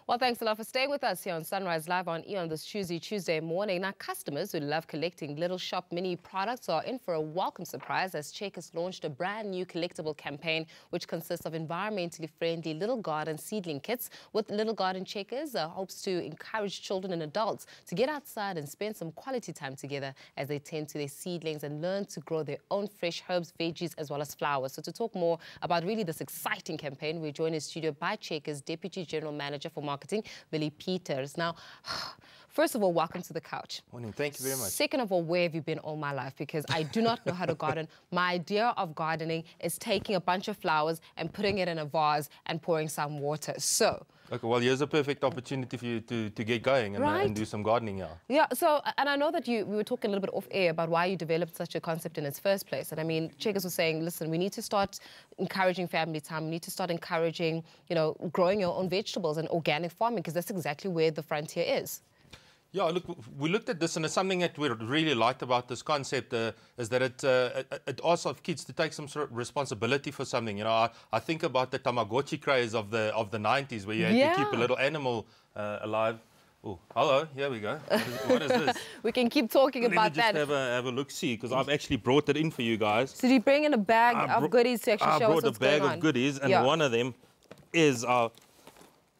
Well, thanks a lot for staying with us here on Sunrise Live on Eon this Tuesday morning. Now, customers who love collecting little shop mini products are in for a welcome surprise as Checkers launched a brand new collectible campaign which consists of environmentally friendly little garden seedling kits. With Little Garden Checkers hopes to encourage children and adults to get outside and spend some quality time together as they tend to their seedlings and learn to grow their own fresh herbs, veggies, as well as flowers. So to talk more about really this exciting campaign, we're joined in studio by Checkers Deputy General Manager for Marketing, Willie. Now, first of all, welcome to the couch. Morning, thank you very much. Second of all, where have you been all my life? Because I do not know how to garden. My idea of gardening is taking a bunch of flowers and putting it in a vase and pouring some water. So, okay, well, here's a perfect opportunity for you to get going and, right? And do some gardening here. Yeah, so, and I know that we were talking a little bit off air about why you developed such a concept in its first place. And I mean, Checkers was saying, listen, we need to start encouraging family time. We need to start encouraging, you know, growing your own vegetables and organic farming, because that's exactly where the frontier is. Yeah, look, we looked at this, and it's something that we really liked about this concept is that it asks of kids to take some sort of responsibility for something. You know, I think about the Tamagotchi craze of the 90s, where you had to keep a little animal alive. Oh, hello, here we go. What is this? We can keep talking about that. Let me just have a look-see, because I've actually brought it in for you guys. So did you bring in a bag of goodies to actually show us what's going on? I brought a bag of goodies, and one of them is our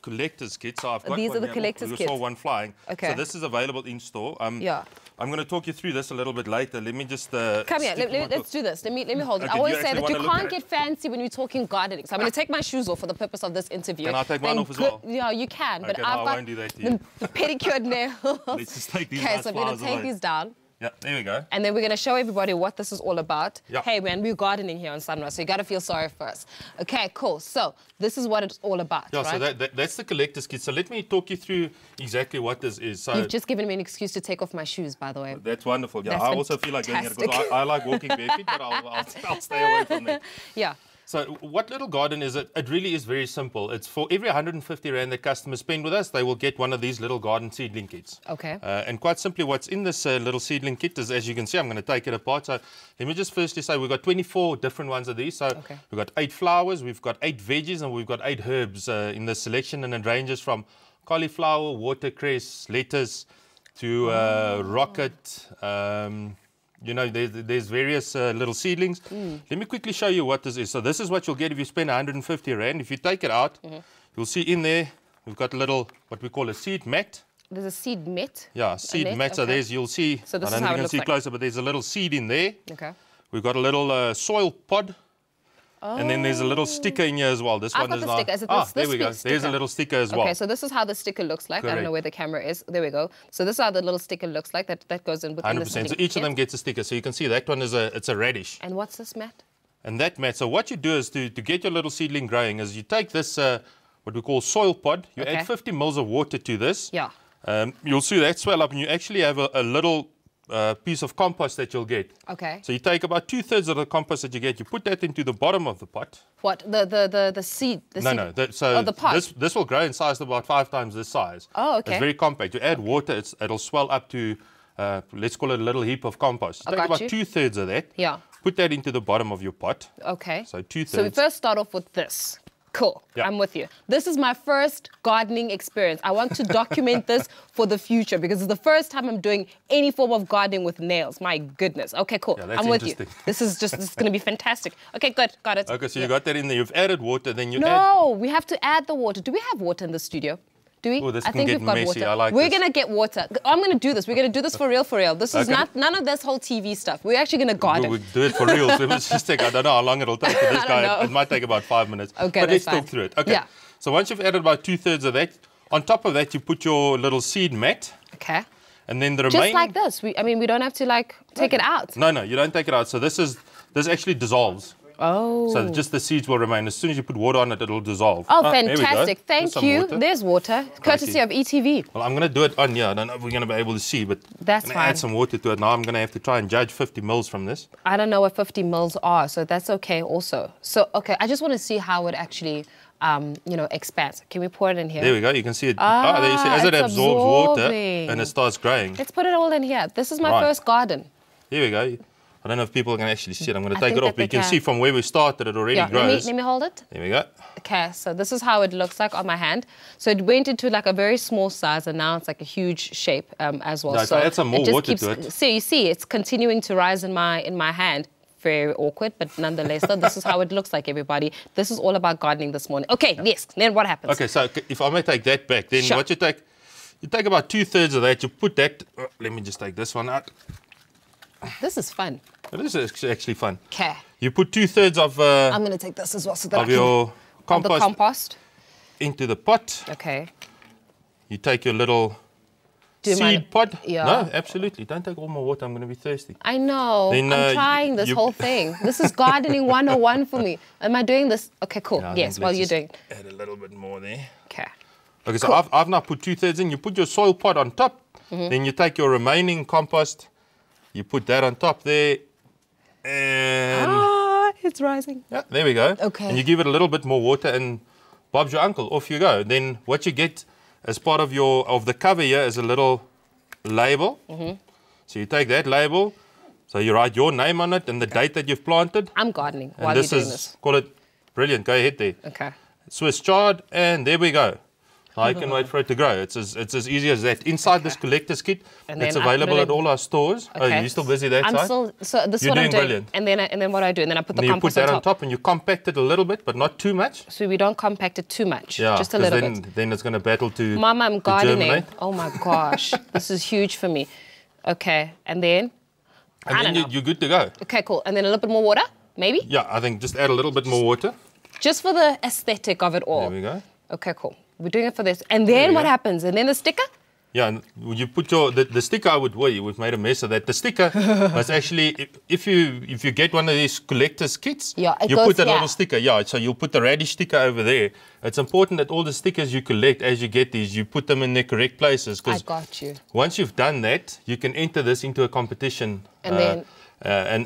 collector's kit. So I've got These are the collector's kits. We saw one flying. Okay. So this is available in store. Yeah. I'm going to talk you through this a little bit later. Let me just come here. Let's do this. Let me hold it. Okay, I always say that you can't get fancy when you're talking gardening. So I'm going to take my shoes off for the purpose of this interview. Can I take mine off as well? Yeah, you can. Okay, but no, I've I got won't do that to you. The pedicured nails. Let's just take these Okay, nice so I'm going to take these down. Yeah, there we go. And then we're going to show everybody what this is all about. Yep. Hey, man, we're gardening here on Sunrise, so you got to feel sorry for us. Okay, cool. So this is what it's all about, yeah, right? so that's the collector's kit. So let me talk you through exactly what this is. So you've just given me an excuse to take off my shoes, by the way. That's wonderful. Yeah, That's I also feel like doing it because I like walking barefoot, but I'll stay away from that. Yeah. So what Little Garden is, it really is very simple. It's for every 150 Rand that customers spend with us, they will get one of these Little Garden seedling kits. Okay. And quite simply, what's in this little seedling kit is, as you can see, I'm going to take it apart. So let me just firstly say we've got 24 different ones of these. So we've got 8 flowers, we've got 8 veggies, and we've got 8 herbs in this selection. And it ranges from cauliflower, watercress, lettuce, to rocket. You know, there's various little seedlings. Let me quickly show you what this is. So this is what you'll get if you spend 150 Rand. If you take it out, you'll see in there, we've got a little, what we call a seed mat. There's a seed mat? Yeah, seed mat. So there's, you'll see, so this I don't know if you can see like closer, but there's a little seed in there. Okay. We've got a little soil pod. And then there's a little sticker in here as well. This one is the like, sticker. there we go. There's a little sticker as well. Okay, so this is how the sticker looks like. Correct. I don't know where the camera is. There we go. So this is how the little sticker looks like. That goes in within 100%. So each of them gets a sticker. So you can see that one is it's a radish. And what's this mat? And that mat. So what you do is to get your little seedling growing is you take this what we call soil pod. You add 50 mils of water to this. Yeah. You'll see that swell up, and you actually have a little piece of compost that you'll get. Okay. So you take about 2/3 of the compost that you get, you put that into the bottom of the pot. What? The seed? No. So the pot? This will grow in size to about 5 times this size. Oh, okay. It's very compact. You add water, it'll swell up to, let's call it a little heap of compost. Take about 2/3 of that. Yeah. Put that into the bottom of your pot. Okay. So 2/3. So we first start off with this. Cool. Yeah. I'm with you. This is my first gardening experience. I want to document this for the future because it's the first time I'm doing any form of gardening with nails. My goodness. Okay, cool. Yeah, I'm with you. This is going to be fantastic. Okay, good. Got it. Okay, so you got that in there. You've added water, then you we have to add the water. Do we have water in the studio? Do we? Oh, this I think we've got messy. water. We're going to get water. I'm going to do this. We're going to do this for real. This is not none of this whole TV stuff. We're actually going to garden. We'll do it for real. So let's just take, I don't know how long it'll take for this guy. It might take about 5 minutes. Okay, but let's fine. talk through it. Okay. Yeah. So once you've added about 2/3 of that, on top of that, you put your little seed mat. Okay. And then the remaining... Just like this. We don't have to take it out. No, you don't take it out. So this actually dissolves. Oh. So just the seeds will remain. As soon as you put water on it, it'll dissolve. Oh, fantastic. Thank you. Water. There's water. Courtesy of ETV. Well, I'm going to do it on here. I don't know if we're going to be able to see, but that's I'm going to add some water to it. Now I'm going to have to try and judge 50 mils from this. I don't know what 50 mils are, so that's okay also. So, okay, I just want to see how it actually, expands. Can we pour it in here? There we go. You can see it. There you see. As it absorbs water and it starts growing. Let's put it all in here. This is my first garden. Here we go. I don't know if people can actually see it. I'm going to take it off, but you can see from where we started, it already grows. Let me hold it. There we go. Okay, so this is how it looks like on my hand. So it went into like a very small size, and now it's like a huge shape as well. No, so add some more water to it. So you see, it's continuing to rise in my hand. Very awkward, but nonetheless, so this is how it looks like, everybody. This is all about gardening this morning. Okay, yes, then what happens? Okay, so if I may take that back, then what you take about 2/3 of that, you put that, let me just take this one out. This is fun. It is actually fun. Okay. You put 2/3 of I'm going to take this as well so that of your compost into the pot. Okay. You take your little seed pod. Yeah. No, absolutely. Don't take all my water. I'm going to be thirsty. I know. Then, I'm trying this whole thing. This is gardening 101 for me. Am I doing this? Okay, cool. Yeah, yes, while you're doing. Add a little bit more there. Okay. Okay, so cool. I've now put 2/3 in. You put your soil pod on top. Then you take your remaining compost. You put that on top there. And it's rising. Yeah, there we go. Okay. And you give it a little bit more water, and Bob's your uncle. Off you go. Then what you get as part of the cover here is a little label. So you take that label. So you write your name on it and the date that you've planted. I'm gardening while you're doing this. Call it brilliant. Go ahead there. Okay. Swiss chard, and there we go. I can wait for it to grow. It's as easy as that. Inside this collector's kit, it's available at all our stores. Okay. Oh, you're still busy that side? So this is what I'm doing. Brilliant. And then what I do, and then I put the compost on top. You put that on top, and you compact it a little bit, but not too much. So we don't compact it too much, just a little bit. Then it's going to battle to Mama, I'm gardening. Germinate. Oh my gosh, this is huge for me. Okay, and then? You're good to go. Okay, cool. And then a little bit more water, maybe? Yeah, I think just add a little bit more water. Just for the aesthetic of it all. There we go. Okay, cool. We're doing it for this. And then what happens? And then the sticker? Yeah, you put the sticker. We've made a mess of that. The sticker was actually, if you get one of these collector's kits, you put that little sticker. Yeah, so you'll put the radish sticker over there. It's important that all the stickers you collect as you get these, you put them in their correct places. I got you. Once you've done that, you can enter this into a competition. And then?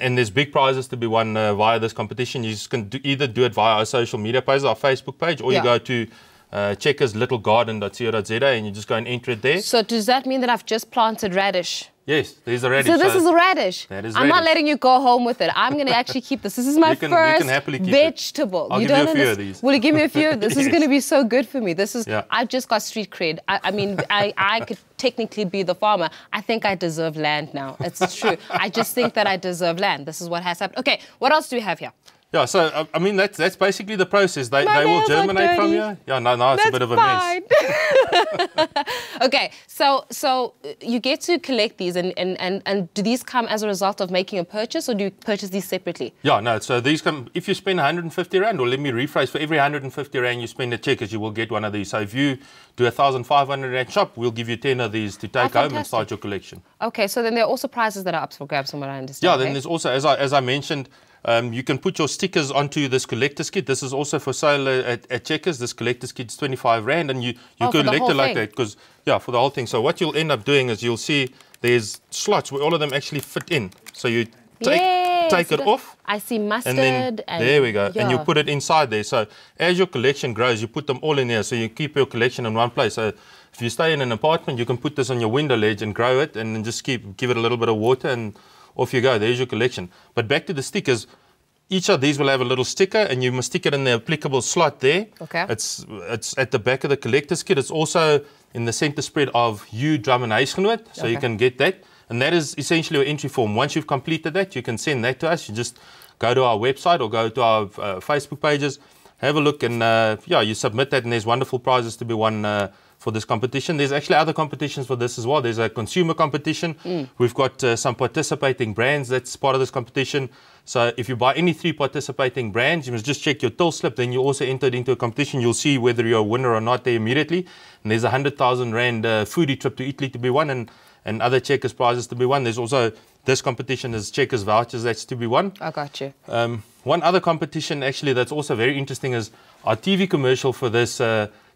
And there's big prizes to be won via this competition. You just can either do it via our social media pages, our Facebook page, or you go to checkerslittlegarden.co.za and you just go and enter it there. So does that mean that I've just planted radish? Yes, there's a radish. So this is a radish. That is I'm not letting you go home with it. I'm going to actually keep this. This is my first vegetable. I'll give you a few of these. Will you give me a few? This is going to be so good for me. This is. I've just got street cred. I mean, I could technically be the farmer. I think I deserve land now. It's true. I just think that I deserve land. This is what has happened. Okay, what else do we have here? Yeah, so, I mean, that's basically the process. They will germinate from here. Yeah, now it's a bit of a mess. Okay, so you get to collect these, and do these come as a result of making a purchase, or do you purchase these separately? Yeah, no, so these come, if you spend 150 Rand, or let me rephrase, for every 150 Rand you spend at Checkers, you will get one of these. So if you do a 1,500 Rand shop, we'll give you 10 of these to take home and start your collection. Okay, so then there are also prizes that are up for grabs, from what I understand. Yeah, then there's also, as I mentioned, you can put your stickers onto this collector's kit. This is also for sale at Checkers. This collector's kit is 25 Rand, and you collect it like that because, for the whole thing. So what you'll end up doing is you'll see there's slots where all of them actually fit in. So you take it off. I see mustard. And there we go. And you put it inside there. So as your collection grows, you put them all in there. So you keep your collection in one place. So if you stay in an apartment, you can put this on your window ledge and grow it, and then just give it a little bit of water, and off you go. There's your collection. But back to the stickers. Each of these will have a little sticker, and you must stick it in the applicable slot there. Okay. It's at the back of the collector's kit. It's also in the center spread of you drum and huisgenoot, so you can get that. And that is essentially your entry form. Once you've completed that, you can send that to us. You just go to our website or go to our Facebook pages, have a look, and you submit that, and there's wonderful prizes to be won for this competition. There's actually other competitions for this as well. There's a consumer competition. We've got some participating brands that's part of this competition. So if you buy any 3 participating brands, you must just check your till slip. Then you also entered into a competition. You'll see whether you're a winner or not there immediately. And there's a 100,000 Rand foodie trip to Italy to be won, and other Checkers prizes to be won. There's also this competition is Checkers vouchers that's to be won. I got you. One other competition actually that's also very interesting is our TV commercial for this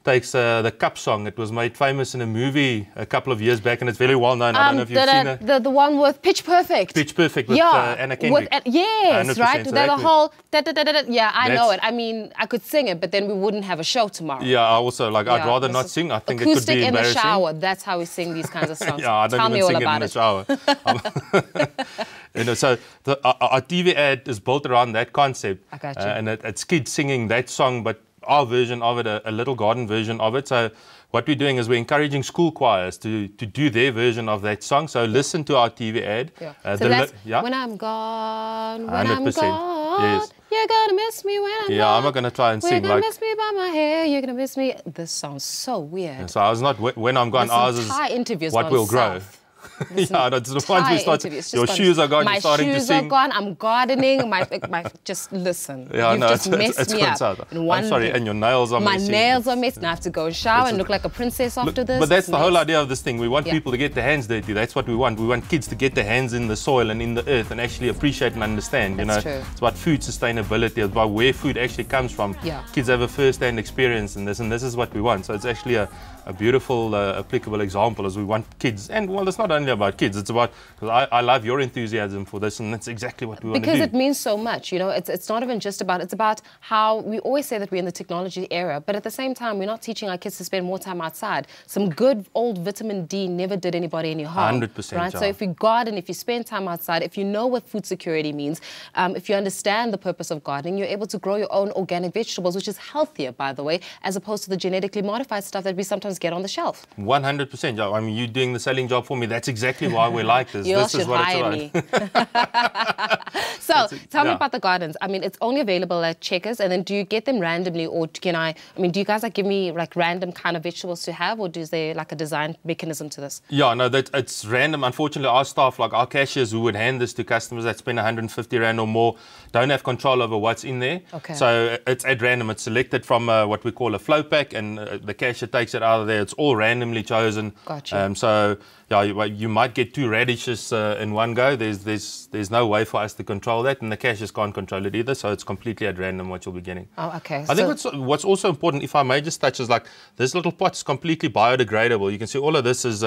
takes the Cup song. It was made famous in a movie a couple of years back, and it's very well known. I don't know if you've seen it. The one with Pitch Perfect. Pitch Perfect with Anna Kendrick. Yes, right? So the whole... I know it. I mean, I could sing it, but then we wouldn't have a show tomorrow. Yeah, I also, I'd rather not sing. I think it could be embarrassing. Acoustic in the shower. That's how we sing these kinds of songs. I don't even sing it in the shower. You know, so our TV ad is built around that concept. I got you. And it's kids singing that song, but our version of it, a little garden version of it. So what we're doing is we're encouraging school choirs to do their version of that song. So listen to our TV ad. Yeah. So that's when I'm gone, when 100%. I'm gone. Yes. You're gonna miss me when I'm gone. Yeah, I'm not gonna try and sing You're gonna like. miss me by my hair. You're gonna miss me. This sounds so weird. Yeah, so I was not when I'm gone. Ours is what will grow. Yeah, that's the ones we start. Your shoes are gone. You're starting to sing. My shoes are gone. I'm gardening. My just listen. Yeah, You've just messed me up. I'm sorry, and your nails are messy. My nails are messy. Now I have to go and shower and look like a princess after this. But that's the whole idea of this thing. We want people to get their hands dirty. That's what we want. We want kids to get their hands in the soil and in the earth and actually appreciate and understand. You know, it's about food sustainability. It's about where food actually comes from. Yeah. Kids have a first-hand experience in this, and this is what we want. So it's actually a beautiful, applicable example as we want kids. And well, it's not only about kids. It's about, because I love your enthusiasm for this, and that's exactly what we want to do. Because it means so much, you know. It's not even just about, it's about how we always say that we're in the technology era, but at the same time, we're not teaching our kids to spend more time outside. Some good old vitamin D never did anybody any harm. 100%. Right? So if you garden, if you spend time outside, if you know what food security means, if you understand the purpose of gardening, you're able to grow your own organic vegetables, which is healthier, by the way, as opposed to the genetically modified stuff that we sometimes get on the shelf. 100%. I mean, you're doing the selling job for me. That's exactly why we're like this. You this should is what hire it's about. So tell me about the gardens. I mean, it's only available at Checkers, and then do you get them randomly, or can I mean, do you guys like give me like random kind of vegetables to have, or is there like a design mechanism to this? Yeah, no, it's random. Unfortunately, our staff, like our cashiers who would hand this to customers that spend 150 Rand or more, don't have control over what's in there. Okay. So it's at random. It's selected from what we call a flow pack, and the cashier takes it out of there. It's all randomly chosen. Gotcha. So yeah, you might get 2 radishes in one go. There's no way for us to control that, and the cashiers can't control it either. So it's completely at random what you'll be getting. Oh, okay. I think what's also important, if I may just touch, is like this little pot's completely biodegradable. You can see all of this is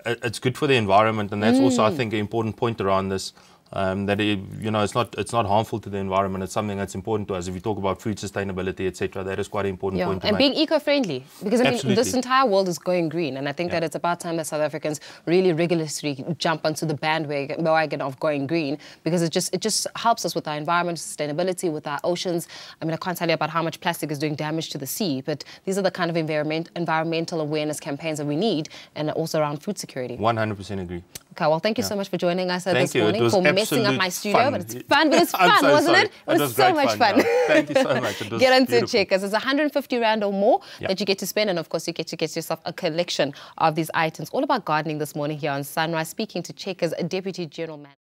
it's good for the environment, and that's also, I think, an important point around this. That you know, it's not harmful to the environment. It's something that's important to us. If you talk about food sustainability, etc., that is quite an important point to make. And being eco-friendly, because I mean, this entire world is going green, and I think that it's about time that South Africans really rigorously jump onto the bandwagon of going green, because it just helps us with our environment, sustainability, with our oceans. I mean, I can't tell you about how much plastic is doing damage to the sea, but these are the kind of environmental awareness campaigns that we need, and also around food security. 100% agree. Okay, well, thank you so much for joining us this morning, for messing up my studio. Fun. But it's fun, wasn't it? It was so much fun. Thank you so much. It was get into beautiful. Checkers. It's 150 Rand or more that you get to spend, and of course you get to get yourself a collection of these items. All about gardening this morning here on Sunrise, speaking to Checkers Deputy General Manager.